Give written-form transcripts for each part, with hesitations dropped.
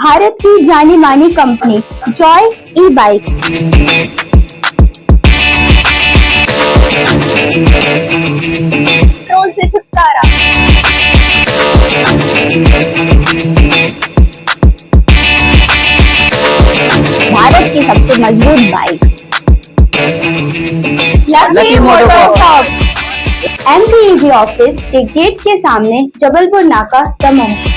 भारत की जानी मानी कंपनी जॉय ई बाइक। पेट्रोल से छुटकारा। भारत की सबसे मजबूत bike lucky MotoCorp. MPEG office के गेट के सामने, जबलपुर नाका, दमोह।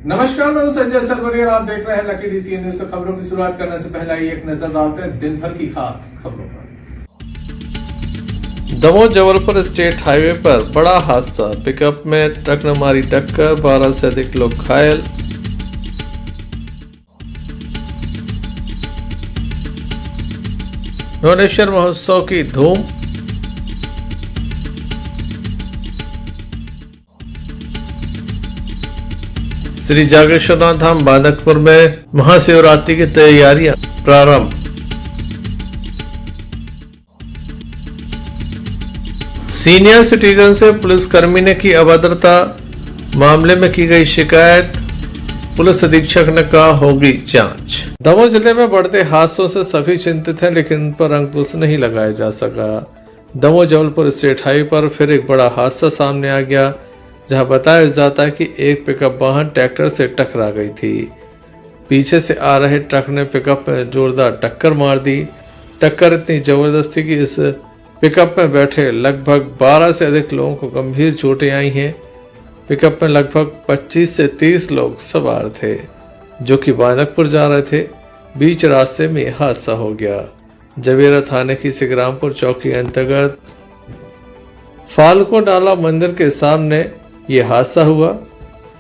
नमस्कार, मैं हूं संजय सरवरिया और आप देख रहे हैं लकी डीसी न्यूज। तो खबरों की शुरुआत करने से पहले एक नजर डालते हैं दिन भर की खास खबरों पर। दमोह जबलपुर स्टेट हाईवे पर बड़ा हादसा, पिकअप में ट्रक ने मारी टक्कर, 12 से अधिक लोग घायल। नवनेश्वर महोत्सव की धूम, श्री जागेश्वरनाथ धाम बांदकपुर में महाशिवरात्रि की तैयारियां प्रारंभ। सीनियर सिटीजन से पुलिसकर्मी ने की अभद्रता, मामले में की गई शिकायत, पुलिस अधीक्षक ने कहा होगी जांच। दमोह जिले में बढ़ते हादसों से सभी चिंतित हैं, लेकिन उन पर अंकुश नहीं लगाया जा सका। दमोह जबलपुर स्टेट हाईवे पर फिर एक बड़ा हादसा सामने आ गया, जहां बताया जाता है कि एक पिकअप वाहन ट्रैक्टर से टकरा गई थी। पीछे से आ रहे ट्रक ने पिकअप में जोरदार टक्कर मार दी। टक्कर इतनी जबरदस्त थी कि इस पिकअप में बैठे लगभग 12 से अधिक लोगों को गंभीर चोटें आई हैं। पिकअप में लगभग 25 से 30 लोग सवार थे, जो कि बांदकपुर जा रहे थे। बीच रास्ते में हादसा हो गया। जवेरा थाने की सिगरामपुर चौकी अंतर्गत फाल्को नाला मंदिर के सामने ये हादसा हुआ,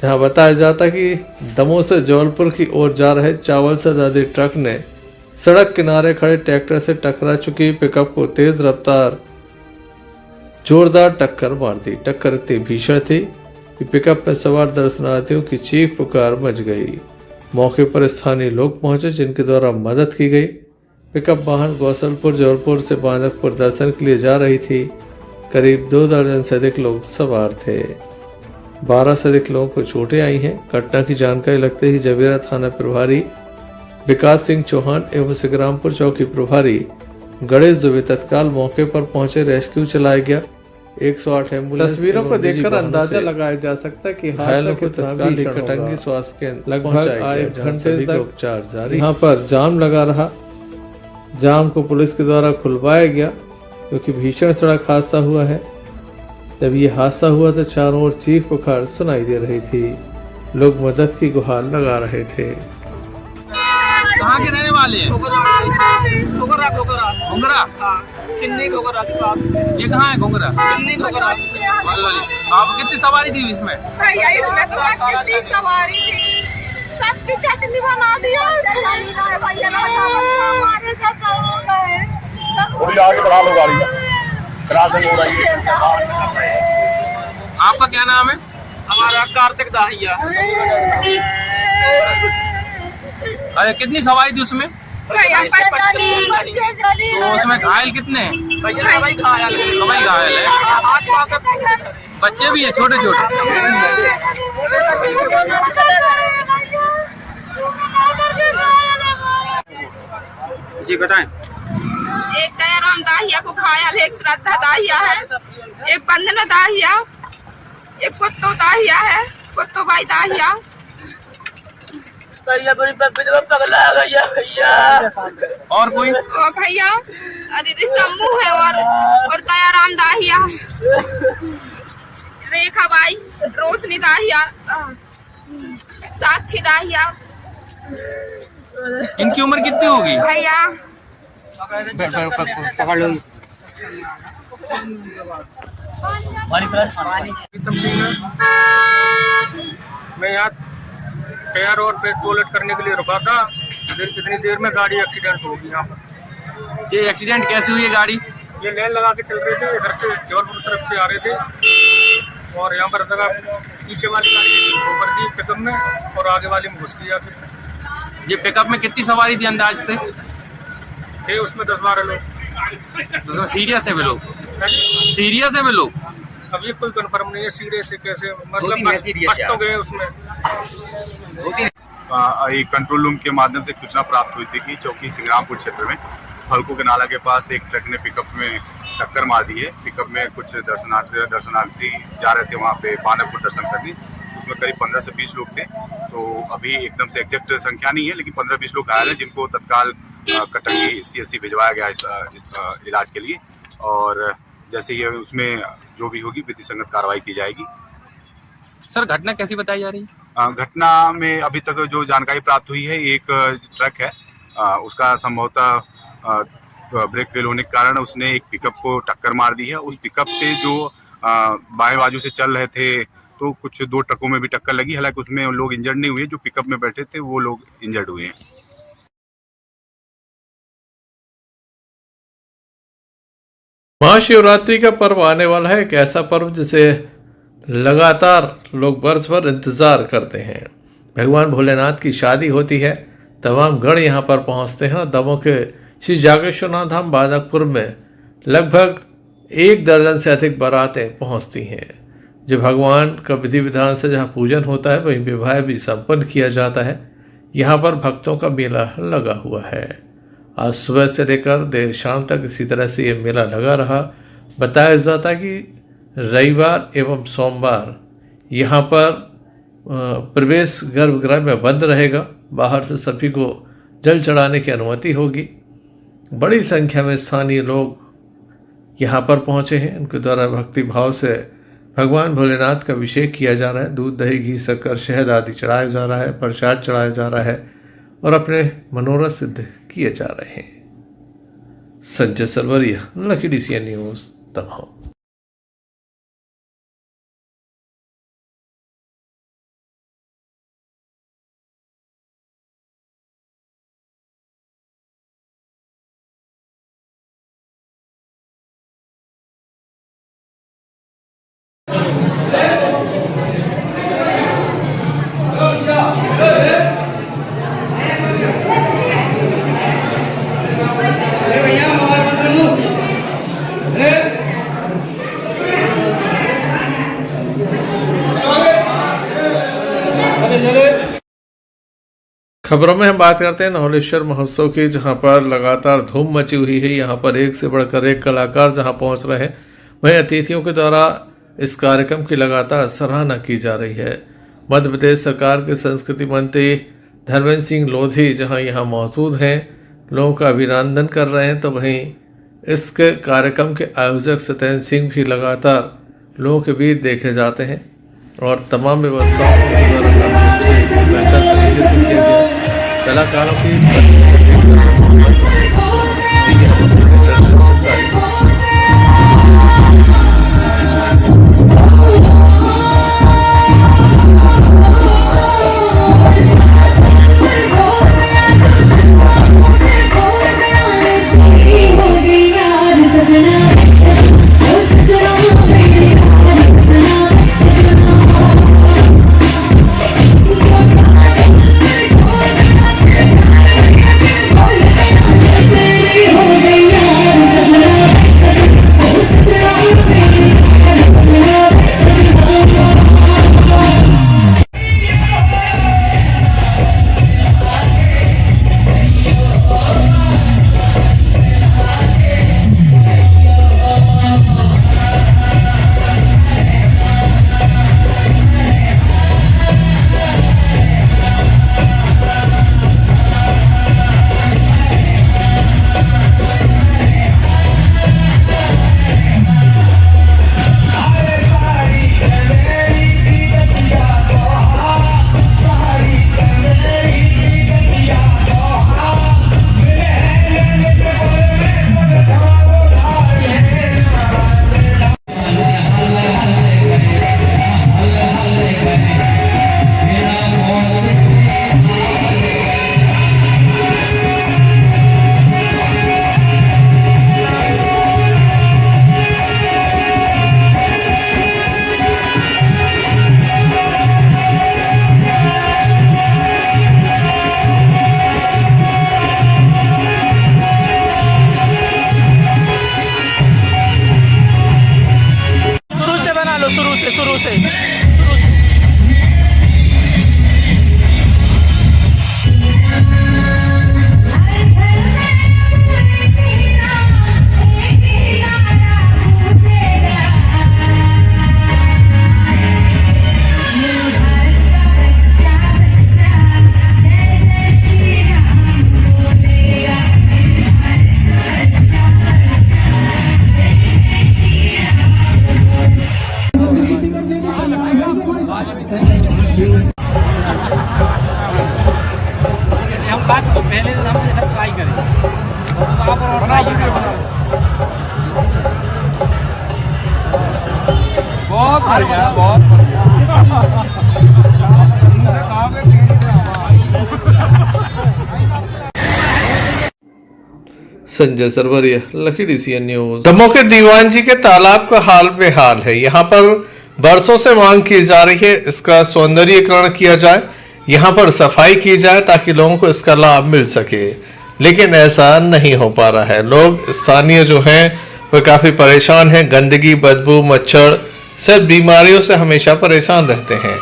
जहां बताया जाता कि दमोह से जबलपुर की ओर जा रहे चावल से लदे ट्रक ने सड़क किनारे खड़े ट्रैक्टर से टकरा चुकी पिकअप को तेज रफ्तार जोरदार टक्कर मार दी। टक्कर इतनी भीषण थी कि पिकअप में सवार दर्शनार्थियों की चीख पुकार मच गई। मौके पर स्थानीय लोग पहुंचे, जिनके द्वारा मदद की गई। पिकअप वाहन गौसलपुर जबलपुर से बांदकपुर दर्शन के लिए जा रही थी। करीब 2 दर्जन से अधिक लोग सवार थे। 12 से अधिक लोगों को चोटें आई हैं। घटना की जानकारी लगते ही जवेरा थाना प्रभारी विकास सिंह चौहान एवं सिगरामपुर चौकी प्रभारी गणेश दुबे तत्काल मौके पर पहुंचे। रेस्क्यू चलाया गया। 108 एम्बुलेंस। तस्वीरों को देखकर अंदाजा लगाया जा सकता है कि घायलों को तत्काल कटंगी स्वास्थ्य केंद्र लगभग 1 घंटे तक उपचार जारी। यहाँ पर जाम लगा रहा। जाम को पुलिस के द्वारा खुलवाया गया, क्योंकि भीषण सड़क हादसा हुआ है। जब ये हादसा हुआ तो चारों ओर चीख पुकार सुनाई दे रही थी। लोग मदद की गुहार लगा रहे थे। कहाँ के रहने वाले हैं? घोंगरा। ये कहाँ है घोंगरा? आप कितनी सवारी थी इसमें? कितनी सवारी थी, सबकी चटनी बना दी। आगे बढ़ा लो गाड़ी, क्रॉसिंग हो रही है। आपका क्या नाम है? हमारा कार्तिक दाहिया। अरे कितनी सवारी थी उसमें? तो उसमें घायल कितने हैं? सभी घायल है। बच्चे भी हैं छोटे छोटे। जी बताएं। एक दयाराम दाहिया को घायल है, एक श्रद्धा दाहिया है, एक बंदना दाहिया, एक कुत्तो दाहिया है, कुत्तो भाई दाहिया। और कोई? भैया अरे शम्भू है और दयाराम दाहिया, रेखा बाई, रोशनी दाहिया, साक्षी दाहिया। इनकी उम्र कितनी होगी? भैया पकड़ लो। प्रीतम सिंह, मैं यहाँ टायर और पेट्रोल करने के लिए रुका था। इतनी देर में गाड़ी एक्सीडेंट हो गई यहाँ पर। ये एक्सीडेंट कैसे हुई है गाड़ी? ये लेन लगा के चल रहे थे, इधर से जबलपुर तरफ से आ रहे थे और यहाँ पर जगह पीछे वाली गाड़ी ऊपर दी पिकअप में और आगे वाली में घुस गया। फिर ये पिकअप में कितनी सवारी थी अंदाज से? थे उसमें 10-12 लोग। तो सीरियस है वे लोग? सीरियस है वे लोग? अब ये कोई कंफर्म नहीं है सीरियस है कैसे, मतलब बस तो गए उसमें। एक कंट्रोल रूम के माध्यम से सूचना प्राप्त हुई थी कि चौकी सिंग्रामपुर क्षेत्र में फलको के नाला के पास एक ट्रक ने पिकअप में टक्कर मार दी है। पिकअप में कुछ दर्शनार्थी जा रहे थे वहाँ पे बानकपुर दर्शन करने। उसमें करीब 15 से 20 लोग थे। तो अभी एकदम से एग्जैक्ट संख्या नहीं है, लेकिन 15-20 लोग घायल हैं जिनको तत्काल कटंगी CSC भिजवाया गया इस इलाज के लिए। और जैसे ही उसमें जो भी होगी विधिसंगत कार्रवाई की जाएगी। सर घटना कैसी बताई जा रही है? घटना में अभी तक जो जानकारी प्राप्त हुई है, एक ट्रक है उसका संभवतः ब्रेक फेल होने के कारण उसने एक पिकअप को टक्कर मार दी है। उस पिकअप से जो बाएं बाजू से चल रहे थे तो कुछ 2 ट्रकों में भी टक्कर लगी। हालांकि उसमें लोग इंजर्ड नहीं हुए, जो पिकअप में बैठे थे वो लोग इंजर्ड हुए हैं। महाशिवरात्रि का पर्व आने वाला है, एक ऐसा पर्व जिसे लगातार लोग वर्ष भर इंतजार करते हैं। भगवान भोलेनाथ की शादी होती है, तमाम गण यहाँ पर पहुँचते हैं और दमोह के श्री जागेश्वरनाथ धाम बानकपुर में लगभग 1 दर्जन से अधिक बारातें पहुँचती हैं। जो भगवान का विधि विधान से जहाँ पूजन होता है वहीं विवाह भी संपन्न किया जाता है। यहाँ पर भक्तों का मेला लगा हुआ है। आज सुबह से लेकर देर शाम तक इसी तरह से ये मेला लगा रहा। बताया जाता है कि रविवार एवं सोमवार यहाँ पर प्रवेश गर्भगृह में बंद रहेगा। बाहर से सभी को जल चढ़ाने की अनुमति होगी। बड़ी संख्या में स्थानीय लोग यहाँ पर पहुँचे हैं। उनके द्वारा भक्ति भाव से भगवान भोलेनाथ का अभिषेक किया जा रहा है। दूध, दही, घी, शक्कर, शहद आदि चढ़ाया जा रहा है, प्रसाद चढ़ाया जा रहा है और अपने मनोरथ सिद्ध किए जा रहे हैं। Sanjay Sarwariya, Lucky DCN News, Damoh. खबरों में हम बात करते हैं नौलेश्वर महोत्सव की, जहां पर लगातार धूम मची हुई है। यहां पर एक से बढ़कर एक कलाकार जहां पहुंच रहे हैं, वहीं अतिथियों के द्वारा इस कार्यक्रम की लगातार सराहना की जा रही है। मध्य प्रदेश सरकार के संस्कृति मंत्री धर्मेंद्र सिंह लोधी जहां यहां मौजूद हैं, लोगों का अभिनंदन कर रहे हैं, तो वहीं इसके कार्यक्रम के आयोजक सत्येंद्र सिंह भी लगातार लोगों के बीच देखे जाते हैं और तमाम व्यवस्थाओं को बेहतर तरीके से किया गया। कलाकारों की हो गई हम बात को पहले दिन हम ये सब ट्राई करें तो आप और ट्राई करें। बहुत बढ़िया, बहुत बढ़िया। Sanjay Sarwariya, Lucky DCN news. Damoh के दीवान जी के तालाब का हाल बेहाल है। यहाँ पर बरसों से मांग की जा रही है, इसका सौंदर्यीकरण किया जाए, यहाँ पर सफाई की जाए ताकि लोगों को इसका लाभ मिल सके, लेकिन ऐसा नहीं हो पा रहा है। लोग स्थानीय जो हैं वो काफी परेशान हैं। गंदगी, बदबू, मच्छर सब बीमारियों से हमेशा परेशान रहते हैं।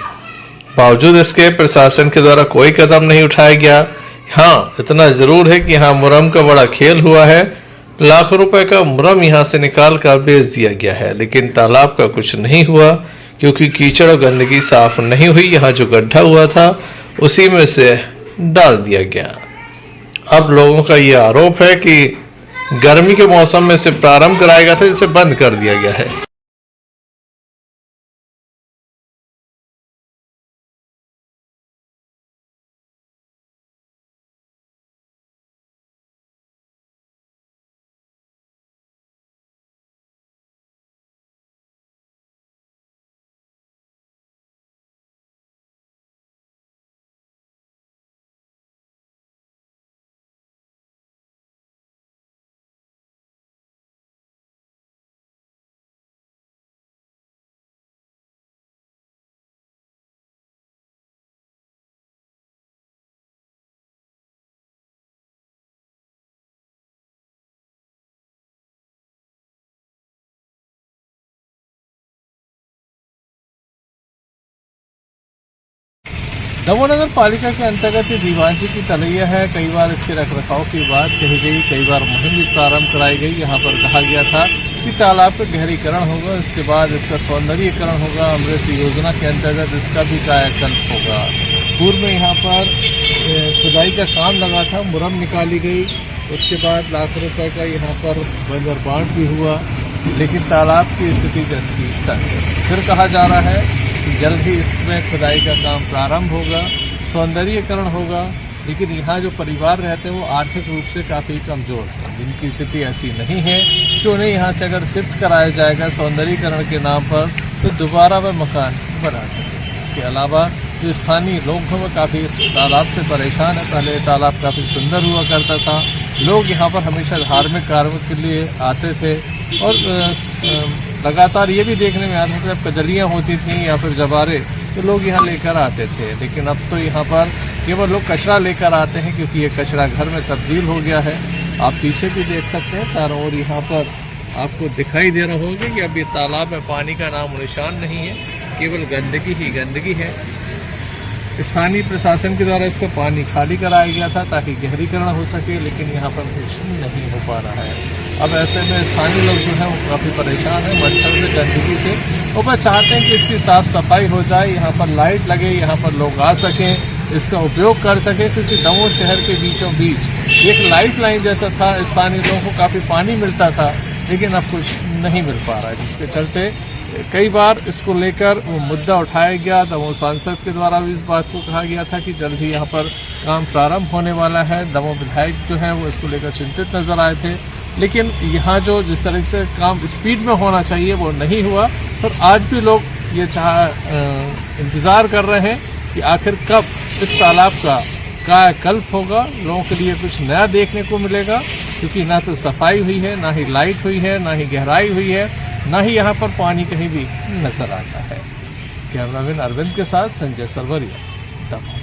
बावजूद इसके प्रशासन के द्वारा कोई कदम नहीं उठाया गया। हाँ, इतना जरूर है कि यहाँ मुरम का बड़ा खेल हुआ है। लाखों रुपए का मुरम यहाँ से निकाल कर बेच दिया गया है, लेकिन तालाब का कुछ नहीं हुआ क्योंकि कीचड़ और गंदगी साफ नहीं हुई। यहाँ जो गड्ढा हुआ था उसी में से डाल दिया गया। अब लोगों का ये आरोप है कि गर्मी के मौसम में से प्रारंभ कराया गया था, जिसे बंद कर दिया गया है। दमोह नगर पालिका के अंतर्गत दीवान जी की तलैया है। कई बार इसके रखरखाव की बात कही गई, कई बार मुहिम भी प्रारंभ कराई गई। यहाँ पर कहा गया था कि तालाब का गहरीकरण होगा, इसके बाद इसका सौंदर्यीकरण होगा, अमृत योजना के अंतर्गत इसका भी कायाकल्प होगा। पूर्व में यहाँ पर खुदाई का काम लगा था, मुरम निकाली गई, उसके बाद लाखों रुपए का यहाँ पर बंजर बांट भी हुआ, लेकिन तालाब की स्थिति जस की तस है। फिर कहा जा रहा है जल्द ही इसमें खुदाई का काम प्रारंभ होगा, सौंदर्यीकरण होगा, लेकिन यहाँ जो परिवार रहते हैं वो आर्थिक रूप से काफ़ी कमज़ोर हैं, जिनकी स्थिति ऐसी नहीं है कि उन्हें यहाँ से अगर शिफ्ट कराया जाएगा सौंदर्यीकरण के नाम पर तो दोबारा वह मकान बना सके। इसके अलावा जो स्थानीय लोग हैं वो काफ़ी इस तालाब से परेशान है। पहले तालाब काफ़ी सुंदर हुआ करता था, लोग यहाँ पर हमेशा धार्मिक कार्यों के लिए आते थे और लगातार ये भी देखने में आता था जब कजलियाँ होती थी या फिर जवारे तो लोग यहाँ लेकर आते थे, लेकिन अब तो यहाँ पर केवल लोग कचरा लेकर आते हैं क्योंकि ये कचरा घर में तब्दील हो गया है। आप पीछे भी देख सकते हैं चारों ओर यहाँ पर आपको दिखाई दे रहा होगा कि अब ये तालाब में पानी का नाम निशान नहीं है, केवल गंदगी ही गंदगी है। स्थानीय प्रशासन के द्वारा इसका पानी खाली कराया गया था ताकि गहरीकरण हो सके, लेकिन यहाँ पर कुछ नहीं हो पा रहा है। अब ऐसे में स्थानीय लोग जो हैं वो काफ़ी परेशान हैं मच्छर से, गंदगी से। वो बस चाहते हैं कि इसकी साफ सफाई हो जाए, यहाँ पर लाइट लगे, यहाँ पर लोग आ सकें, इसका उपयोग कर सकें, क्योंकि दमोह शहर के बीचों बीच एक लाइफ लाइन जैसा था, स्थानीय लोगों को काफ़ी पानी मिलता था, लेकिन अब कुछ नहीं मिल पा रहा है, जिसके चलते कई बार इसको लेकर वो मुद्दा उठाया गया। दमोह सांसद के द्वारा भी इस बात को कहा गया था कि जल्द ही यहाँ पर काम प्रारंभ होने वाला है। दमोह विधायक जो हैं वो इसको लेकर चिंतित नजर आए थे, लेकिन यहाँ जो जिस तरह से काम स्पीड में होना चाहिए वो नहीं हुआ। और आज भी लोग ये इंतज़ार कर रहे हैं कि आखिर कब इस तालाब का कायाकल्प होगा, लोगों के लिए कुछ नया देखने को मिलेगा, क्योंकि ना तो सफाई हुई है, ना ही लाइट हुई है, ना ही गहराई हुई है, ना ही यहाँ पर पानी कहीं भी नजर आता है। कैमरामैन अरविंद के साथ संजय सरवरिया, दमोह।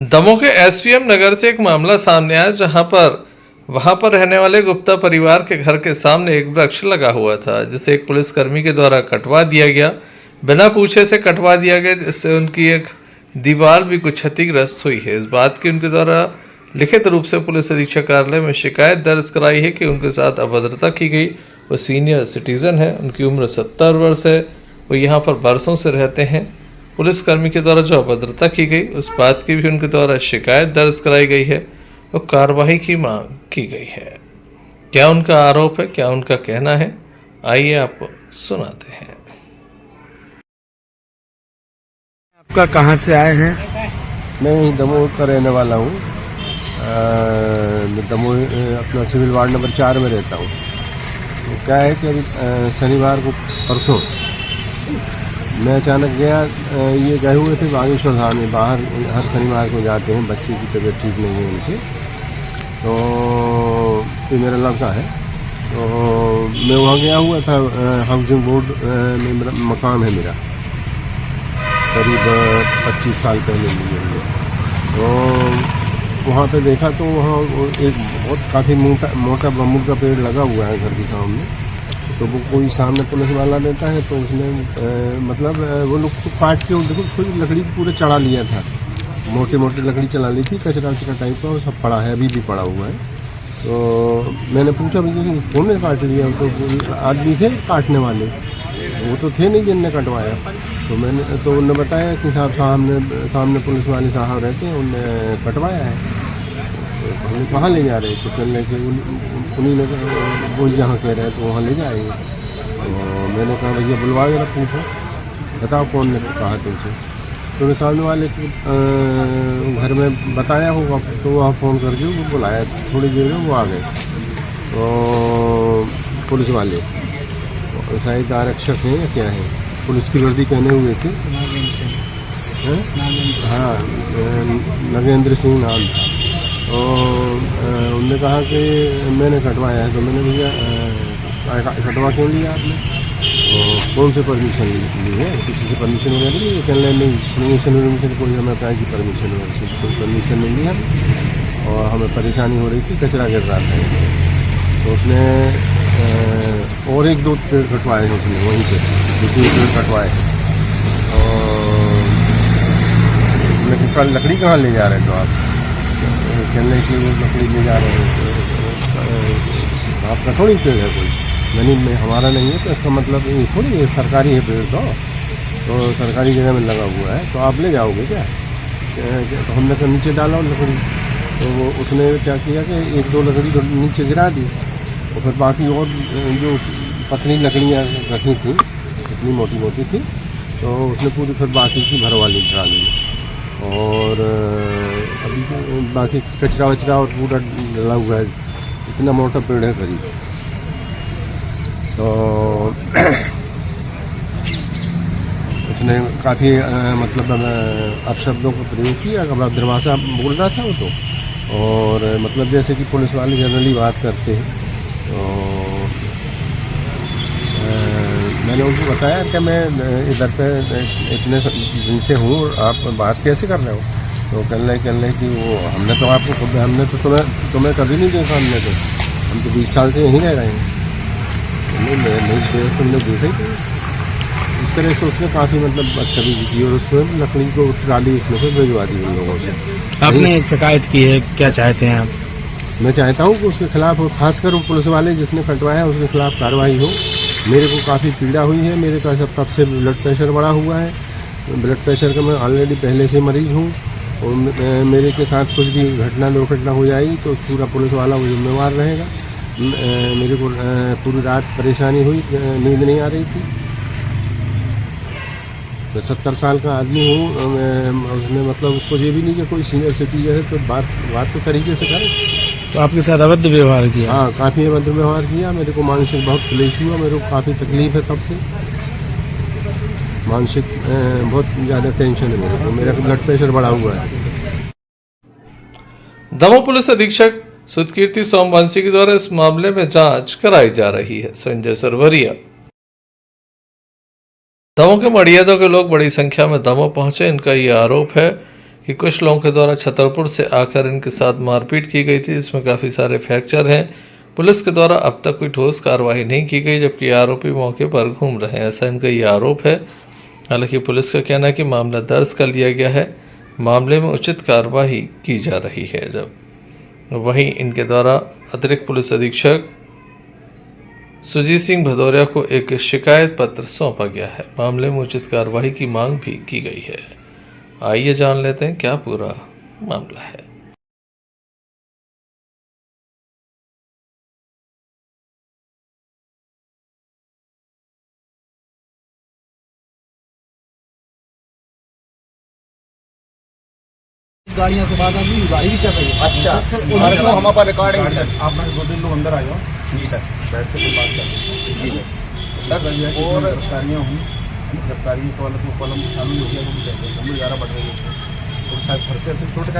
दमोह के SPM नगर से एक मामला सामने आया, जहां पर वहां पर रहने वाले गुप्ता परिवार के घर के सामने एक वृक्ष लगा हुआ था, जिसे एक पुलिसकर्मी के द्वारा कटवा दिया गया। बिना पूछे से कटवा दिया गया, जिससे उनकी एक दीवार भी कुछ क्षतिग्रस्त हुई है। इस बात की उनके द्वारा लिखित रूप से पुलिस अधीक्षक कार्यालय में शिकायत दर्ज कराई है कि उनके साथ अभद्रता की गई। वो सीनियर सिटीजन है, उनकी उम्र 70 वर्ष है, वो यहाँ पर बरसों से रहते हैं पुलिसकर्मी के द्वारा जो अभद्रता की गई उस बात की भी उनके द्वारा शिकायत दर्ज कराई गई है और कार्रवाई की मांग की गई है। क्या उनका आरोप है, क्या उनका कहना है, आइए आपको सुनाते हैं। आपका कहाँ से आए हैं? मैं यहीं दमोह का रहने वाला हूँ। दमोह अपना सिविल वार्ड नंबर 4 में रहता हूँ। तो क्या है कि अभी शनिवार को परसों मैं अचानक गया, ये गए हुए थे बागेश्वर धाम में, बाहर हर शनिवार को जाते हैं, बच्चे की तबीयत ठीक नहीं है उनकी, तो ये मेरा लड़का है। तो मैं वहाँ गया हुआ था, हाउसिंग बोर्ड में मेरा मकान है, मेरा करीब 25 साल पहले लिए हुए। तो वहाँ पे देखा तो वहाँ एक बहुत काफ़ी मोटा बम्बू का पेड़ लगा हुआ है घर के सामने। तो वो कोई सामने पुलिस वाला रहता है, तो उसने मतलब वो लोग तो काट के देखो थोड़ी लकड़ी पूरे चढ़ा लिया था, मोटी मोटी लकड़ी चला ली थी, कचरा टाइप का, वो सब पड़ा है, अभी भी पड़ा हुआ है। तो मैंने पूछा भैया कौन ने काट लिया? तो आदमी थे काटने वाले, वो तो थे नहीं जिनने कटवाया। तो उन्होंने बताया कि सामने पुलिस वाले साहब रहते हैं, उनने कटवाया है। तो हमने कहाँ ले जा रहे? तो कहने के उन्हीं ने वो जहाँ कह रहे हैं तो वहाँ ले जाएंगे। तो मैंने कहा भैया बुलवा जरा, पूछो बताओ कौन ने कहा तुमसे। तो सामने वाले घर में बताया होगा, तो वहाँ फ़ोन करके वो बुलाया, थोड़ी देर में वो आ गए। तो पुलिस वाले शायद आरक्षक हैं या क्या है, पुलिस की वर्दी पहने हुए थे। हाँ, नगेंद्र सिंह नाम था। और उनने कहा कि मैंने कटवाया है। तो मैंने भैया कटवा क्यों लिया आपने? तो कौन से परमिशन ली है? किसी से परमिशन वगैरह ली? कहने नहीं, परमिशन कोई हमें अप्लाई की परमिशन वगैरह कोई परमिशन नहीं ली हम, और हमें परेशानी हो रही थी, कचरा गिर रहा था। तो उसने और 1-2 पेड़ कटवाए हैं उसने वहीं पे, 2-3 पेड़ कटवाए हैं। और मैं कल लकड़ी कहाँ ले जा रहे हैं? तो आप कहने की वो लकड़ी ले जा रहे हैं, तो आपका थोड़ी पेड़ है कोई? नहीं, हमारा नहीं है। तो इसका मतलब ये थोड़ी है, सरकारी है पेड़, तो सरकारी जगह में लगा हुआ है, तो आप ले जाओगे क्या? तो हमने तो नीचे डाला लकड़ी। तो वो उसने क्या किया कि 1-2 लकड़ी तो नीचे गिरा दी, और फिर बाकी और जो पतली लकड़ियाँ रखी थी, इतनी मोटी मोटी थी, तो उसने पूरी फिर बाकी की भरवा ली ट्राली में। और अभी बाकी कचरा वचरा और पूरा डला हुआ है, इतना मोटा पेड़ है करीब। तो उसने काफ़ी मतलब अपशब्दों को प्रयोग किया, दरवाज़ा बोल रहा था वो तो, और मतलब जैसे कि पुलिस वाले जनरली बात करते हैं। तो मैंने उनको बताया कि मैं इधर पे इतने दिन से हूँ, आप बात कैसे कर रहे हो? तो कहने कि वो हमने तो तुम्हें कभी नहीं देखा, हम तो 20 साल से यहीं रह रहे हैं, तुमने देखा ही नहीं। इस तरह से उसने काफ़ी मतलब बदतमीजी की, और उसको लकड़ी को ट्राली उसने फिर भिजवा दी उन लोगों से। आपने एक शिकायत की है, क्या चाहते हैं आप? मैं चाहता हूँ कि उसके खिलाफ, खासकर वो पुलिस वाले जिसने कटवाया उसके खिलाफ कार्रवाई हो। मेरे को काफ़ी पीड़ा हुई है, मेरे का तब से ब्लड प्रेशर बढ़ा हुआ है, ब्लड प्रेशर का मैं ऑलरेडी पहले से मरीज हूँ, और मेरे के साथ कुछ भी दुर्घटना हो जाएगी तो पूरा पुलिस वाला वो जिम्मेवार रहेगा। मेरे को पूरी रात परेशानी हुई, नींद नहीं आ रही थी। मैं 70 साल का आदमी हूँ, उसने मतलब उसको ये भी नहीं कि कोई सीनियर सिटीजन है तो बात तो तरीके से करे। तो आपके साथ अभद्र व्यवहार किया? हाँ, काफ़ी अभद्र व्यवहार किया। मेरे को मानसिक बहुत क्लेश हुआ, मेरे को काफ़ी तकलीफ है, तब से मानसिक बहुत ज़्यादा टेंशन है मेरे को, मेरा ब्लड प्रेशर बढ़ा हुआ है। दमोह पुलिस अधीक्षक सुधकीर्ति सोमवंशी के द्वारा इस मामले में जांच कराई जा रही है। संजय सरवरिया। दमोह के मड़ियादों के लोग बड़ी संख्या में दमोह पहुंचे। इनका ये आरोप है कि कुछ लोगों के द्वारा छतरपुर से आकर इनके साथ मारपीट की गई थी, जिसमें काफी सारे फ्रैक्चर हैं। पुलिस के द्वारा अब तक कोई ठोस कार्रवाई नहीं की गई, जबकि आरोपी मौके पर घूम रहे हैं, ऐसा इनका ये आरोप है। हालांकि पुलिस का कहना है कि मामला दर्ज कर लिया गया है, मामले में उचित कार्रवाई की जा रही है। जब वहीं इनके द्वारा अतिरिक्त पुलिस अधीक्षक सुजीत सिंह भदौरिया को एक शिकायत पत्र सौंपा गया है। मामले में उचित कार्रवाई की मांग भी की गई है। आइए जान लेते हैं क्या पूरा मामला है। गाड़ियाँ से बात आती है, गाड़ी भी चल रही है। अच्छा, तो हमारे पास रिकॉर्डिंग है सर। आप लोग 2 दिन लोग अंदर आ जाओ। जी सर, बैठ के बात करते जी सर। और गिरफ्तारियाँ हुई, गिरफ्तारी तो अलग कॉलम शामिल हो गया, वो भी कहते हैं लंबी 11 बढ़ रही है और शायद फर से ऐसे छोटे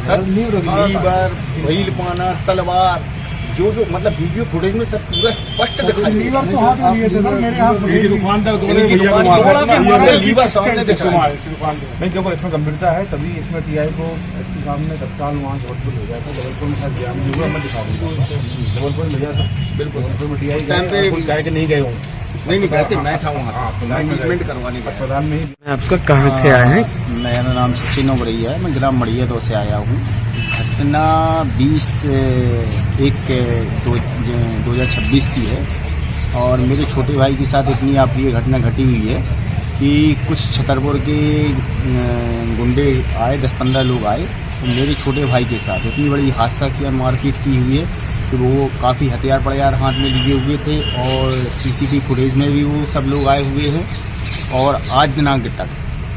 सर, लीवर, व्हील पाना, तलवार, जो मतलब वीडियो फुटेज में सब पूरा स्पष्ट दिखाई लीवर तो हाथ में लिए थे सर, मेरे हाथ में दुकानदार लीवर सामने दिखा नहीं। जब इसमें गंभीरता है तभी इसमें टीआई को एसपी साहब ने तत्काल वहाँ जबलपुर भेजा था। जबलपुर में शायद गया मैं दिखा दूँगा, जबलपुर में भेजा था। बिल्कुल, जबलपुर में टीआई गए कि नहीं गए हूँ, नहीं कहते मैं था वहाँ ट्रीटमेंट करवाने अस्पताल में। आपका कहाँ से आए हैं? मेरा नाम सचिन ओबरैया है, मैं ग्राम मड़िया तो से आया हूँ। घटना 20/1/2026 की है और मेरे छोटे भाई के साथ इतनी अप्रिय घटना घटी हुई है कि कुछ छतरपुर के गुंडे आए, 10-15 लोग आए मेरे छोटे भाई के साथ। इतनी बड़ी हादसा किया, मारपीट की हुई है कि वो काफ़ी हथियार पड़ियार हाथ में लिए हुए थे और सीसीटीवी फुटेज में भी वो सब लोग आए हुए हैं। और आज दिनांक तक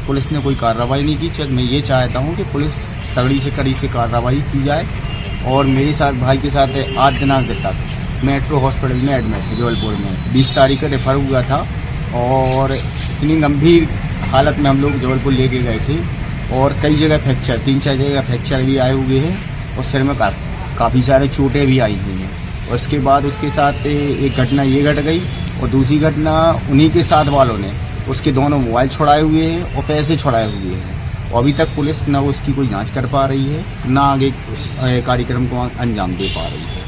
पुलिस ने कोई कार्रवाई नहीं की। मैं ये चाहता हूँ कि पुलिस तगड़ी से कड़ी से कार्रवाई की जाए और मेरे साथ भाई के साथ आज दिनांक तक मेट्रो हॉस्पिटल में एडमिट है जबलपुर में। 20 तारीख का रेफर हुआ था और इतनी गंभीर हालत में हम लोग जबलपुर लेके गए थे और कई जगह फ्रैक्चर, 3-4 जगह फ्रैक्चर भी आए हुए हैं और सिर में काफ़ी सारे चोटें भी आई हुई हैं। और उसके बाद उसके साथ एक घटना ये घट गई और दूसरी घटना उन्हीं के साथ वालों ने उसके दोनों मोबाइल छुड़ाए हुए हैं और पैसे छुड़ाए हुए हैं। और अभी तक पुलिस न उसकी कोई जांच कर पा रही है, ना आगे उस कार्यक्रम को अंजाम दे पा रही है।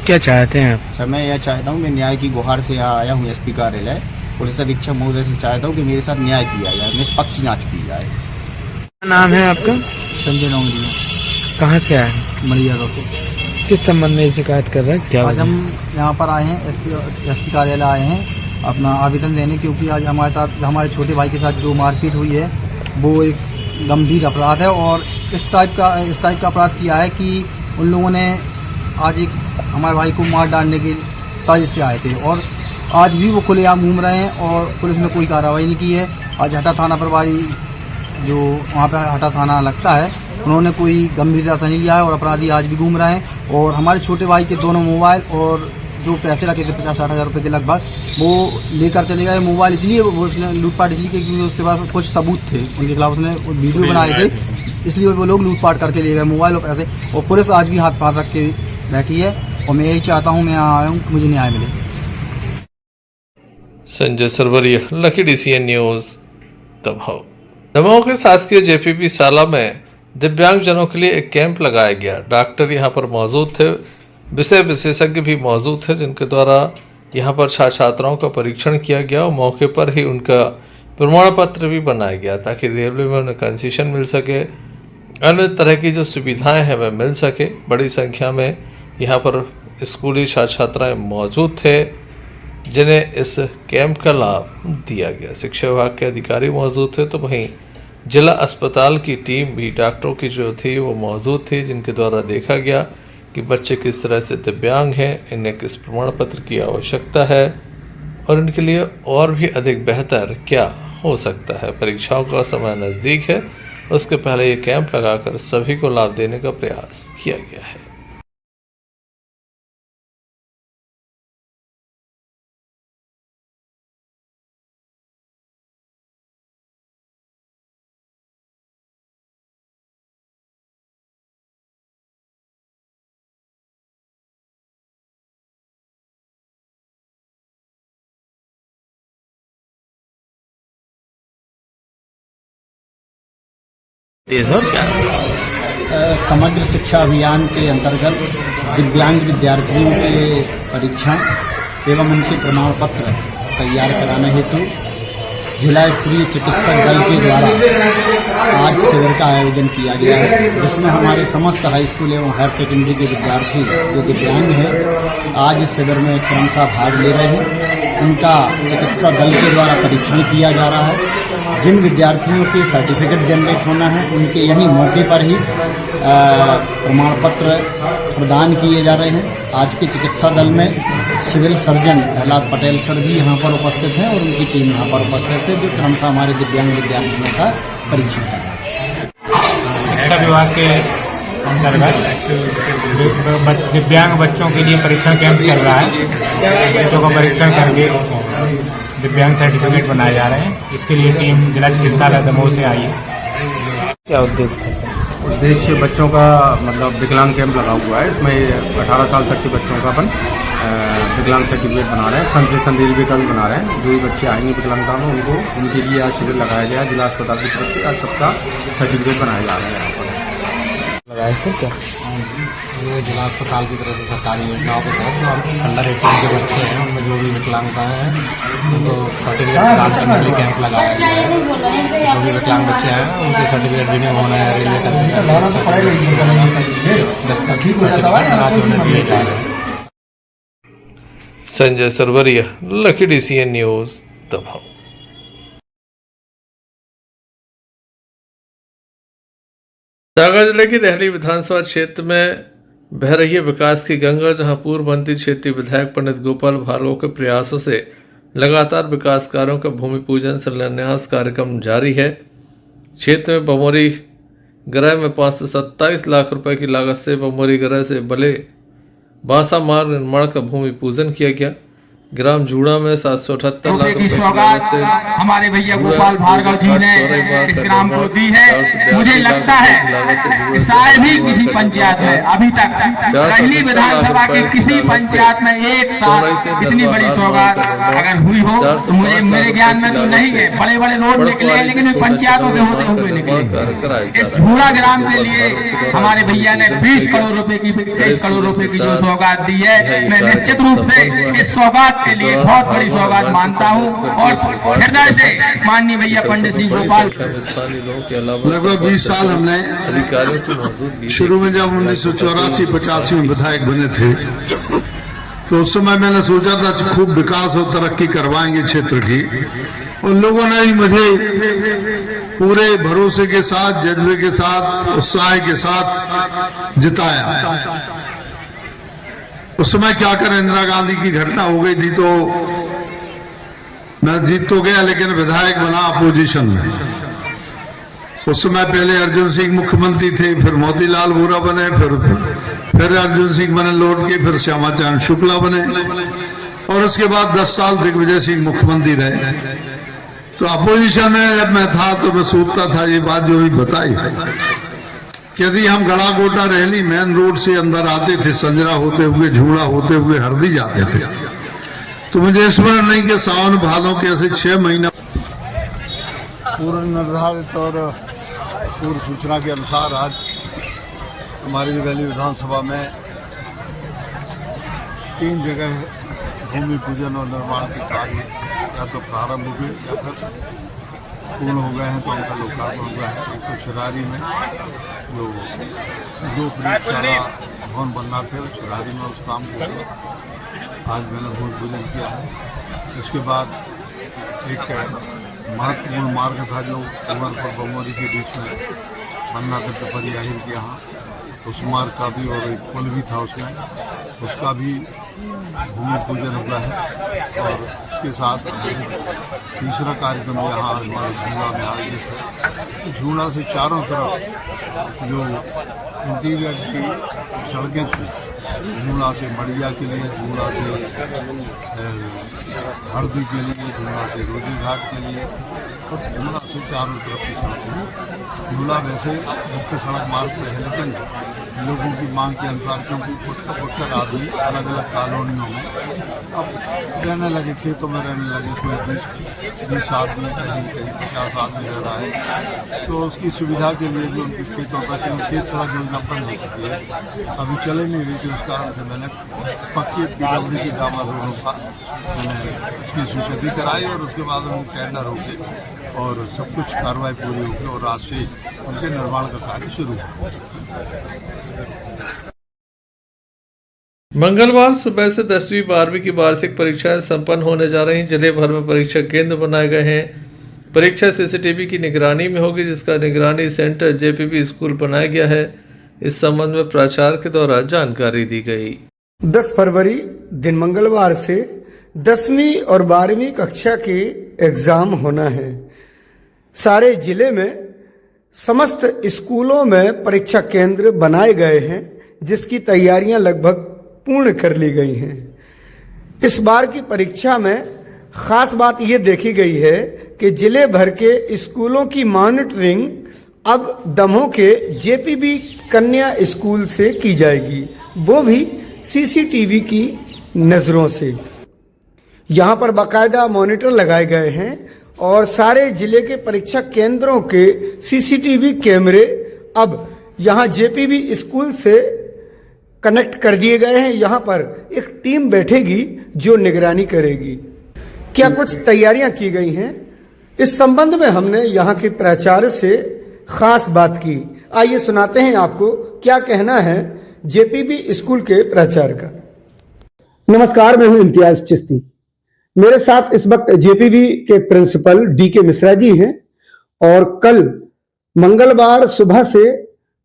क्या चाहते हैं आप? सर, मैं यह चाहता हूँ, मैं न्याय की गुहार से यहाँ आया हूँ एसपी कार्यालय। पुलिस अधीक्षक महोदय से चाहता हूँ कि मेरे साथ न्याय किया जाए, निष्पक्ष जाँच की जाए। क्या नाम है आपका? संजय नौगरिया। कहाँ से आए हैं? मड़िया से। किस संबंध में शिकायत कर रहे हैं? क्या आज हम यहाँ पर आए हैं, एसपी कार्यालय आए हैं अपना आवेदन देने, क्योंकि आज हमारे साथ, हमारे छोटे भाई के साथ जो मारपीट हुई है वो एक गंभीर अपराध है और इस टाइप का अपराध किया है कि उन लोगों ने आज एक हमारे भाई को मार डालने की साजिश से आए थे और आज भी वो खुलेआम घूम रहे हैं और पुलिस ने कोई कार्रवाई नहीं की है। आज हटा थाना प्रभारी जो वहाँ पे हटा थाना लगता है, उन्होंने कोई गंभीरता से नहीं लिया है और अपराधी आज भी घूम रहे हैं। और हमारे छोटे भाई के दोनों मोबाइल और जो पैसे रखे थे 50-60 हज़ार रुपये के लगभग, वो लेकर चले गए। मोबाइल इसलिए वो उसने लूटपाट इसलिए क्योंकि उसके पास कुछ सबूत थे उनके खिलाफ, उसने वीडियो बनाए थे, इसलिए वो लोग लूटपाट करके ले गए मोबाइल और पैसे। और पुलिस आज भी हाथ पाथ रख के बैठी है और मैं यही चाहता हूँ, मैं यहाँ आया हूँ कि मुझे न्याय मिले। Sanjay Sarwariya, Lucky DCN news, Damoh. Damoh के शासकीय JPP शाला में दिव्यांगजनों के लिए एक कैंप लगाया गया। डॉक्टर यहाँ पर मौजूद थे, विषय विशेषज्ञ भी मौजूद थे, जिनके द्वारा यहाँ पर छात्राओं का परीक्षण किया गया और मौके पर ही उनका प्रमाण पत्र भी बनाया गया ताकि रेलवे में उन्हें कंसेशन मिल सके, अन्य तरह की जो सुविधाएं हैं वह मिल सके। बड़ी संख्या में यहाँ पर स्कूली छात्राएं मौजूद थे जिन्हें इस कैंप का लाभ दिया गया। शिक्षा विभाग के अधिकारी मौजूद थे, तो वहीं जिला अस्पताल की टीम भी डॉक्टरों की जो थी वो मौजूद थी, जिनके द्वारा देखा गया कि बच्चे किस तरह से दिव्यांग हैं, इन्हें किस प्रमाण पत्र की आवश्यकता है और इनके लिए और भी अधिक बेहतर क्या हो सकता है। परीक्षाओं का समय नज़दीक है, उसके पहले ये कैंप लगाकर सभी को लाभ देने का प्रयास किया गया है। समग्र शिक्षा अभियान के अंतर्गत दिव्यांग विद्यार्थियों के परीक्षा एवं उनके प्रमाण पत्र तैयार कराने हेतु जिला स्तरीय चिकित्सक दल के द्वारा आज शिविर का आयोजन किया गया है, जिसमें हमारे समस्त हाई स्कूल एवं हायर सेकेंडरी के विद्यार्थी जो दिव्यांग हैं आज इस शिविर में क्रमशः भाग ले रहे हैं। उनका चिकित्सा दल के द्वारा परीक्षण किया जा रहा है। जिन विद्यार्थियों के सर्टिफिकेट जनरेट होना है उनके यही मौके पर ही प्रमाण पत्र प्रदान किए जा रहे हैं। आज के चिकित्सा दल में civil surgeon Prahlad Patel sir भी यहाँ पर उपस्थित हैं और उनकी टीम यहाँ पर उपस्थित है, जो क्रमशः हमारे दिव्यांग विद्यार्थियों का परीक्षण कर रहे हैं। शिक्षा विभाग के अंतर्गत दिव्यांग बच्चों के लिए परीक्षण कैंप चल रहा है। बच्चों का परीक्षण करके दिव्यांग सर्टिफिकेट बनाए जा रहे हैं। इसके लिए टीम जिला चिकित्सालय दमोह से आई है। क्या उद्देश्य था सर? उद्देश्य बच्चों का मतलब विकलांग कैंप लगा हुआ है। इसमें 18 साल तक के बच्चों का अपन विकलांग सर्टिफिकेट बना रहे हैं। कंसेशन रेलवे का भी बना रहे हैं। जो भी बच्चे आएंगे विकलांगता में उनको उनके लिए आज शिविर लगाया गया। जिला अस्पताल की तरफ से आज सबका सर्टिफिकेट बनाए जा रहे हैं यहाँ पर। लगाया सर क्या? ये जिला अस्पताल की तरफ से सरकारी योजनाओं के तहत जो अंडर 18 के बच्चे हैं उनमें जो भी विकलांगताएं हैं उनको सर्टिफिकेट प्रदान करने के लिए कैंप लगाया गया है। जो भी विकलांग बच्चे हैं उनके सर्टिफिकेट रिन्यू होना है, रेलवे का सर्टिफिकेट बना के उन्हें दिए जा रहे हैं। Sanjay Sarwariya, Lucky DCN news, Damoh. Sagar जिले की रहली विधानसभा क्षेत्र में बह रही है विकास की गंगा, जहां पूर्व मंत्री क्षेत्रीय विधायक पंडित गोपाल भार्गव के प्रयासों से लगातार विकास कार्यों का भूमि पूजन शिलान्यास कार्यक्रम जारी है। क्षेत्र में बमोरी ग्रह में 527 लाख रुपए की लागत से बमोरी ग्रह से बले बांसा मार्ग निर्माण का भूमि पूजन किया गया। ग्राम जूड़ा में 778 लाख की सौगात हमारे भैया गोपाल भार्गव जी ने इस ग्राम को दी है। मुझे लगता है शायद ही किसी पंचायत में अभी तक रहली विधानसभा की किसी पंचायत में एक साथ इतनी बड़ी सौगात अगर हुई हो तो मुझे मेरे ज्ञान में तो नहीं है। बड़े बड़े रोड निकले लेकिन पंचायतों के होते हुए निकले। इस जूड़ा ग्राम के लिए हमारे भैया ने 20 करोड़ रुपए की 23 करोड़ रुपए की जो सौगात दी है, मैं निश्चित रूप से इस सौगात के लिए बहुत बड़ी सौगात मानता हूं और हृदय से माननीय भैया पंडित सिंह गोपाल। लगभग 20 साल हमने शुरू में जब 1984-85 में विधायक बने थे तो उस समय मैंने सोचा था खूब विकास और तरक्की करवाएंगे क्षेत्र की। उन लोगों ने भी मुझे पूरे भरोसे के साथ, जज्बे के साथ, उत्साह के साथ जिताया। उस समय क्या करें, इंदिरा गांधी की घटना हो गई थी तो मैं जीत तो गया लेकिन विधायक बना अपोजिशन में। उस समय पहले अर्जुन सिंह मुख्यमंत्री थे, फिर मोतीलाल वोरा बने, फिर अर्जुन सिंह बने लौट के, फिर श्यामाचरण शुक्ला बने और उसके बाद 10 साल दिग्विजय सिंह मुख्यमंत्री रहे। तो अपोजिशन में जब मैं था तो मैं सोचता था ये बात जो भी बताई, यदि हम गड़ा गोटा रहली मेन रोड से अंदर आते थे, संजरा होते हुए, झूड़ा होते हुए हरदी जाते थे, तो मुझे स्मरण नहीं कि सावन भादों के ऐसे 6 महीना पूर्व निर्धारित और पूर्व सूचना के अनुसार आज हमारी रहली विधानसभा में 3 जगह भूमि पूजन और निर्माण के कार्य या तो प्रारंभ हुए या फिर पूर्ण हो गए हैं तो उनका लोकार्पण हुआ है। एक तो छिरारी में जो 2 प्रयोगशाला भवन बनना थे, छिरारी में उस काम को आज मैंने भूमि पूजन किया है। इसके बाद एक महत्वपूर्ण मार्ग था जो कुंवरपुर बमोरी के बीच में बनना था पिपरी आहिर के यहाँ, उस मार्ग का भी और एक पुल भी था उसमें, उसका भी भूमि पूजन हुआ है। और उसके साथ तीसरा कार्यक्रम यहाँ हमारे झूड़ा में आयोजित है। झूड़ा से चारों तरफ जो इंटीरियर की सड़कें थी, झूड़ा से मड़िया के लिए, झूड़ा से हरदी के लिए, झूड़ा से रोजी घाट के लिए और झूड़ा से चारों तरफ की सड़कें। झूड़ा वैसे मुख्य सड़क मार्ग पे है लेकिन लोगों की मांग के अनुसार, क्योंकि फुटकर आदमी अलग अलग कॉलोनियों में अब रहने लगे, खेतों में रहने लगे। कोई 20 आदमी, कहीं 50 आदमी रह रहा है, तो उसकी सुविधा के लिए भी उनके खेतों का, क्योंकि खेत सड़क योजना बंद हो चुकी है, अभी चले नहीं रही थी। उस कारण से मैंने पक्की पीडब्ल्यूडी की डामर रोडों का मैंने उसकी स्वीकृति कराई और उसके बाद उनकी टेंडर होके और सब कुछ कार्रवाई पूरी होगी और आज से उनके निर्माण का कार्य शुरू हुआ। मंगलवार सुबह से 10वीं 12वीं की वार्षिक परीक्षाएं संपन्न होने जा रही हैं। जिले भर में परीक्षा केंद्र बनाए गए हैं। परीक्षा सीसीटीवी की निगरानी में होगी, जिसका निगरानी सेंटर जेपीबी स्कूल बनाया गया है। इस संबंध में प्राचार्य के द्वारा जानकारी दी गई। 10 फरवरी दिन मंगलवार से 10वीं और 12वीं कक्षा के एग्जाम होना है। सारे जिले में समस्त स्कूलों में परीक्षा केंद्र बनाए गए हैं, जिसकी तैयारियां लगभग पूर्ण कर ली गई हैं। इस बार की परीक्षा में खास बात यह देखी गई है कि जिले भर के स्कूलों की मॉनिटरिंग अब दमोह के जेपीबी कन्या स्कूल से की जाएगी, वो भी सीसीटीवी की नज़रों से। यहाँ पर बाकायदा मॉनिटर लगाए गए हैं और सारे जिले के परीक्षा केंद्रों के सीसीटीवी कैमरे अब यहाँ जेपीबी स्कूल से कनेक्ट कर दिए गए हैं। यहाँ पर एक टीम बैठेगी जो निगरानी करेगी। क्या कुछ तैयारियां की गई हैं, इस संबंध में हमने यहाँ के प्राचार्य से खास बात की। आइए सुनाते हैं आपको क्या कहना है जेपीबी स्कूल के प्राचार्य का। नमस्कार, मैं हूं इम्तियाज चिश्ती। मेरे साथ इस वक्त जेपीबी के प्रिंसिपल डीके मिश्रा जी हैं और कल मंगलवार सुबह से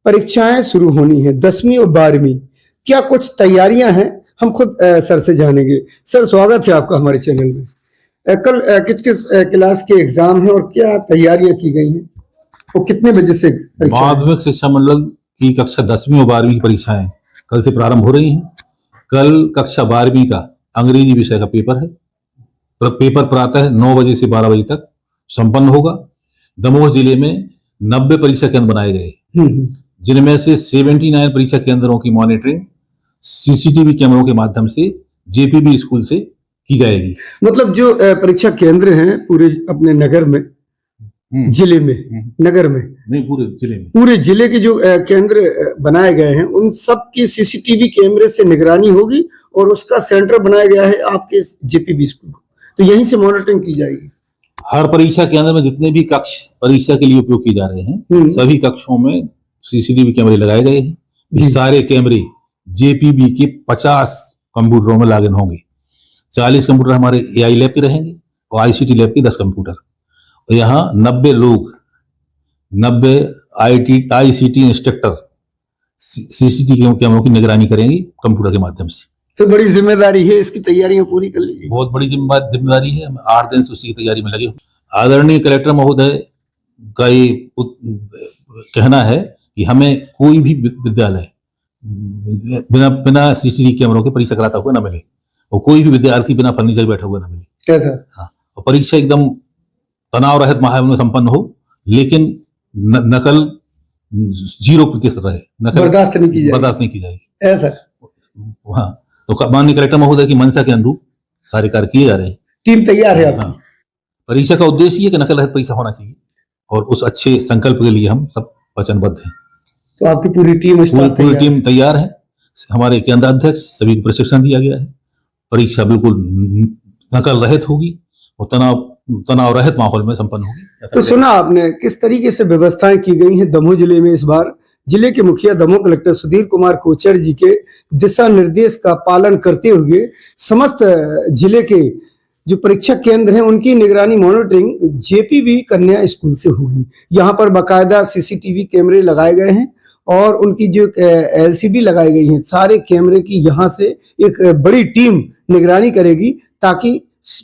परीक्षाएं शुरू होनी है 10वीं और 12वीं। क्या कुछ तैयारियां हैं, हम खुद सर से जानेंगे। सर, स्वागत है आपका हमारे चैनल में। कल किस किस क्लास के एग्जाम हैं और क्या तैयारियां की गई हैं और कितने बजे से? माध्यमिक शिक्षा मंडल की कक्षा 10वीं और 12वीं की परीक्षाएं कल से प्रारंभ हो रही हैं। कल कक्षा 12वीं का अंग्रेजी विषय का पेपर है। पेपर प्रातः 9 बजे से 12 बजे तक संपन्न होगा। दमोह जिले में 90 परीक्षा केंद्र बनाए गए, जिनमें से 79 परीक्षा केंद्रों की मॉनिटरिंग सीसीटीवी कैमरों के माध्यम से जेपीबी स्कूल से की जाएगी। मतलब जो परीक्षा केंद्र हैं पूरे अपने नगर में, जिले में, नगर में नहीं, पूरे जिले में, पूरे जिले के जो केंद्र बनाए गए हैं उन सब की सीसीटीवी कैमरे से निगरानी होगी और उसका सेंटर बनाया गया है आपके जेपीबी स्कूल, तो यहीं से मॉनिटरिंग की जाएगी। हर परीक्षा केंद्र में जितने भी कक्ष परीक्षा के लिए उपयोग किए जा रहे हैं, सभी कक्षों में सीसीटीवी कैमरे लगाए गए हैं। सारे कैमरे जेपीबी के 50 कंप्यूटरों में लॉगिन होंगे। 40 कंप्यूटर हमारे एआई लैब के रहेंगे और आईसीटी लैब के 10 कंप्यूटर। और यहाँ 90 लोग, 90 आईसीटी इंस्ट्रक्टर सीसीटीवी कैमरों की निगरानी करेंगे कंप्यूटर के माध्यम से। तो बड़ी जिम्मेदारी है, इसकी तैयारियां पूरी कर लीजिए। बहुत बड़ी जिम्मेदारी है। हम 8 दिन से उसी की तैयारी में लगे। आदरणीय कलेक्टर महोदय का ये कहना है कि हमें कोई भी विद्यालय बिना सीसीटीवी कैमरों के परीक्षा कराता हुआ न मिले और कोई भी विद्यार्थी बिना फर्नीचर बैठा हुआ न मिले। कैसा? हाँ, और परीक्षा एकदम तनाव रहित माहौल में संपन्न हो, लेकिन नकल 0% रहे। नकल बर्दाश्त नहीं की जाएगी। ऐसा? हाँ, तो माननीय कलेक्टर महोदय की मंशा के अनुरूप सारे कार्य किए जा रहे हैं। टीम तैयार है आपकी? हाँ, परीक्षा का उद्देश्य ये कि नकल रहित परीक्षा होना चाहिए और उस अच्छे संकल्प के लिए हम सब वचनबद्ध हैं। तो आपकी पूरी टीम तैयार है। हमारे केंद्र अध्यक्ष सभी को प्रशिक्षण दिया गया है। परीक्षा बिल्कुल नकल रहित होगी और तनाव रहित माहौल में संपन्न होगी। तो सुना आपने किस तरीके से व्यवस्थाएं की गई हैं दमोह जिले में। इस बार जिले के मुखिया दमोह कलेक्टर सुधीर कुमार कोचर जी के दिशा निर्देश का पालन करते हुए समस्त जिले के जो परीक्षा केंद्र हैं उनकी निगरानी मॉनिटरिंग जेपीबी कन्या स्कूल से होगी। यहाँ पर बाकायदा सीसीटीवी कैमरे लगाए गए हैं और उनकी जो एलसीडी लगाई गई है, सारे कैमरे की यहाँ से एक बड़ी टीम निगरानी करेगी ताकि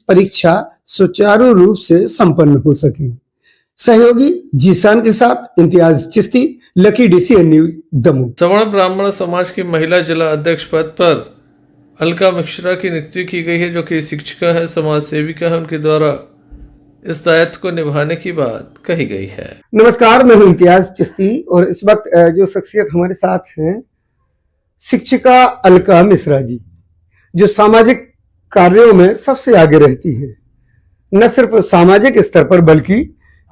परीक्षा सुचारू रूप से संपन्न हो सके। सहयोगी जीसान के साथ Imtiaz Chishti, lucky DCN news Damoh. सवर्ण ब्राह्मण समाज की महिला जिला अध्यक्ष पद पर अलका मिश्रा की नियुक्ति की गई है, जो कि शिक्षिका है, समाज सेविका है। उनके द्वारा इस दायित्व को निभाने की बात कही गई है। नमस्कार, मैं हूं इम्तियाज चिश्ती और इस वक्त जो शख्सियत हमारे साथ हैं शिक्षिका अलका मिश्रा जी, जो सामाजिक कार्यों में सबसे आगे रहती है। न सिर्फ सामाजिक स्तर पर बल्कि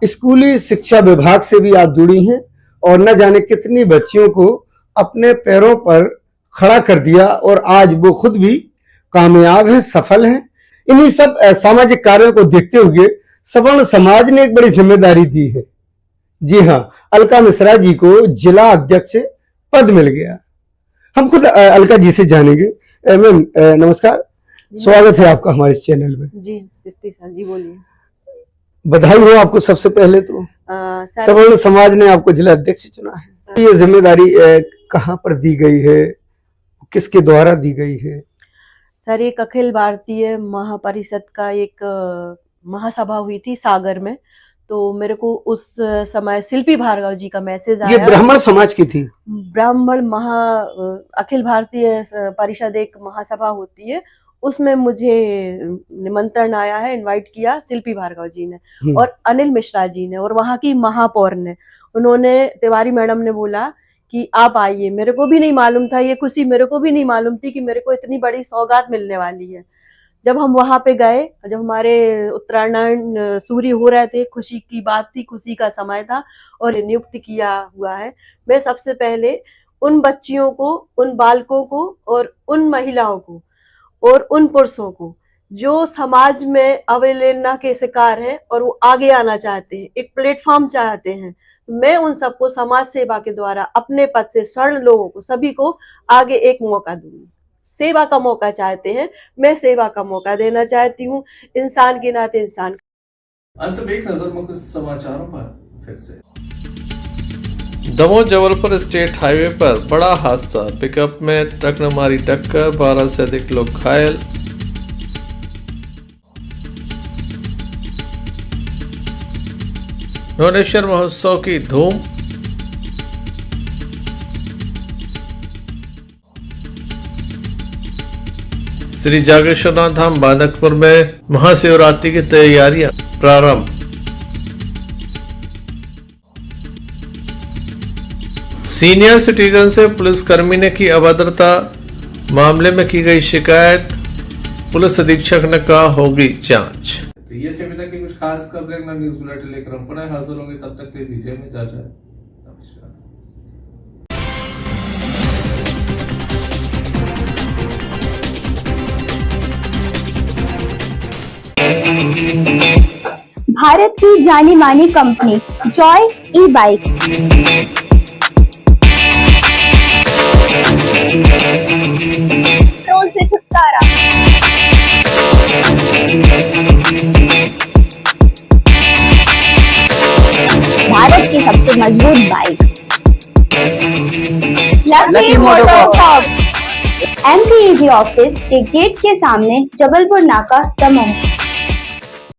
स्कूली शिक्षा विभाग से भी आप जुड़ी हैं और न जाने कितनी बच्चियों को अपने पैरों पर खड़ा कर दिया और आज वो खुद भी कामयाब हैं, सफल हैं। इन्हीं सब सामाजिक कार्यों को देखते हुए सवर्ण समाज ने एक बड़ी जिम्मेदारी दी है। जी हाँ, अलका मिश्रा जी को जिला अध्यक्ष पद मिल गया। हम खुद अलका जी से जानेंगे। मैम नमस्कार, स्वागत है आपका हमारे इस चैनल में। जी जी बोलिए। बधाई हो आपको सबसे पहले तो। सवर्ण समाज ने आपको जिला अध्यक्ष चुना है। ये जिम्मेदारी कहाँ पर दी गई है, किसके द्वारा दी गई है? सर, एक अखिल भारतीय महापरिषद का एक महासभा हुई थी सागर में, तो मेरे को उस समय शिल्पी भार्गव जी का मैसेज आया। ये ब्राह्मण समाज की थी? ब्राह्मण अखिल भारतीय परिषद एक महासभा होती है, उसमें मुझे निमंत्रण आया है, इनवाइट किया शिल्पी भार्गव जी ने और अनिल मिश्रा जी ने और वहां की महापौर ने। उन्होंने, तिवारी मैडम ने बोला कि आप आइए। मेरे को भी नहीं मालूम था, ये खुशी मेरे को भी नहीं मालूम थी कि मेरे को इतनी बड़ी सौगात मिलने वाली है। जब हम वहां पे गए, जब हमारे उत्तरायण सूर्य हो रहे थे, खुशी की बात थी, खुशी का समय था और नियुक्त किया हुआ है। मैं सबसे पहले उन बच्चियों को, उन बालकों को और उन महिलाओं को और उन पुरुषों को जो समाज में अवहेलना के शिकार हैं और वो आगे आना चाहते हैं, एक प्लेटफॉर्म चाहते हैं, मैं उन सबको समाज सेवा के द्वारा अपने पद से स्वर्ण लोगों को, सभी को आगे एक मौका दूंगी। सेवा का मौका चाहते हैं, मैं सेवा का मौका देना चाहती हूँ, इंसान के नाते इंसान। अंत में एक नजर मुख्य समाचारों पर फिर से। दमोह जबलपुर स्टेट हाईवे पर बड़ा हादसा, पिकअप में ट्रक ने मारी टक्कर, 12 से अधिक लोग घायल। नवनेश्वर महोत्सव की धूम। श्री जागेश्वरनाथ धाम बांदकपुर में महाशिवरात्रि की तैयारियां प्रारंभ। सीनियर सिटीजन से पुलिसकर्मी ने की अभद्रता, मामले में की गई शिकायत, पुलिस अधीक्षक ने कहा होगी जांच। तो ये थे अभी तक की कुछ खास खबरें। न्यूज बुलेटिन लेकर हम पुनः हाजिर होंगे, तब तक के लिए दीजिए हमें इजाजत। भारत की जानी मानी कंपनी जॉय ई बाइक पेट्रोल से छुटकारा। भारत की सबसे मजबूत बाइक लकी मोटरकॉर्प्स। MTEG ऑफिस के गेट के सामने, जबलपुर नाका, दमोह।